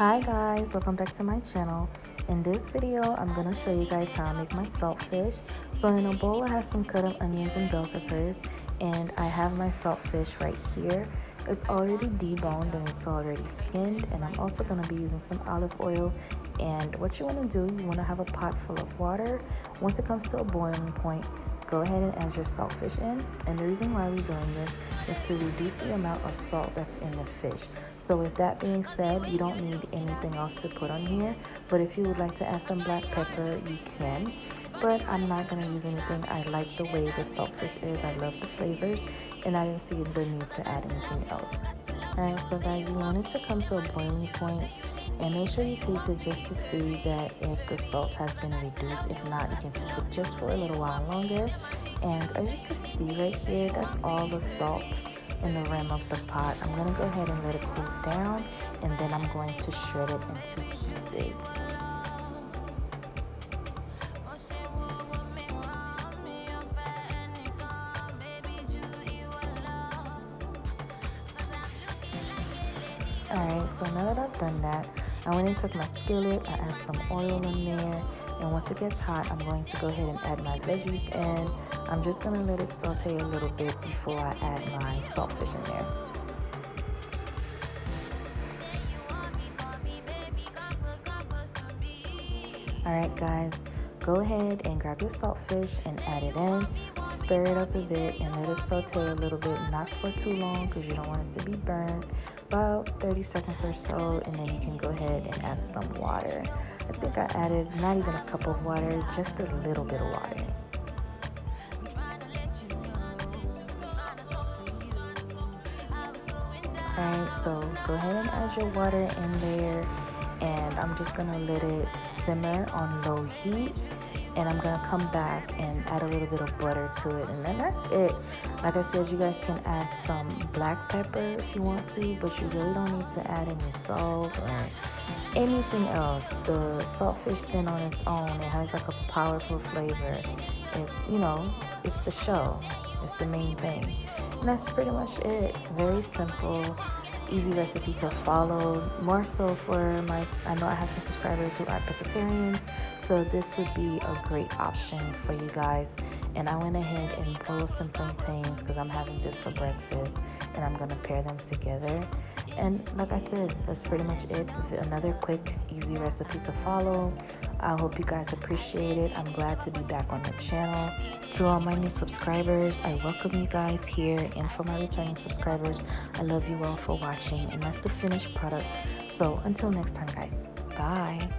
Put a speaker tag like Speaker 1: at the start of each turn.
Speaker 1: Hi guys, welcome back to my channel. In this video I'm gonna show you guys how I make my saltfish. So in a bowl I have some cut up onions and bell peppers, and I have my saltfish right here. It's already deboned and it's already skinned, and I'm also gonna be using some olive oil. And what you want to do, you want to have a pot full of water. Once it comes to a boiling point, go ahead and add your saltfish in. And the reason why we're doing this is to reduce the amount of salt that's in the fish. So with that being said, you don't need anything else to put on here, but if you would like to add some black pepper, you can, but I'm not going to use anything. I like the way the saltfish is. I love the flavors, and I didn't see the need to add anything else. Alright, so guys, you want it to come to a boiling point, and make sure you taste it just to see that if the salt has been reduced. If not, you can keep it just for a little while longer. And as you can see right here, that's all the salt in the rim of the pot. I'm going to go ahead and let it cool down, and then I'm going to shred it into pieces. Alright, so now that I've done that, I went and took my skillet, I add some oil in there, and once it gets hot, I'm going to go ahead and add my veggies in. I'm just going to let it saute a little bit before I add my saltfish in there. Alright guys, go ahead and grab your saltfish and add it in. Stir it up a bit and let it saute a little bit, not for too long because you don't want it to be burned. About 30 seconds or so, and then you can go ahead and add some water. I think I added not even a cup of water, just a little bit of water. Alright, so go ahead and add your water in there, and I'm just gonna let it simmer on low heat, and I'm gonna come back and add a little bit of butter to it, and then that's it. Like I said, you guys can add some black pepper if you want to, but you really don't need to add any salt or anything else. The saltfish then on its own, it has like a powerful flavor. It's the show. It's the main thing. And that's pretty much it. Very simple, easy recipe to follow. More so for I know I have some subscribers who are pescatarians, so this would be a great option for you guys. And I went ahead and boiled some plantains because I'm having this for breakfast, and I'm gonna pair them together. And like I said, that's pretty much it. Another quick, easy recipe to follow. I hope you guys appreciate it. I'm glad to be back on the channel. To all my new subscribers, I welcome you guys here, and for my returning subscribers, I love you all for watching, and that's the finished product. So until next time guys, bye.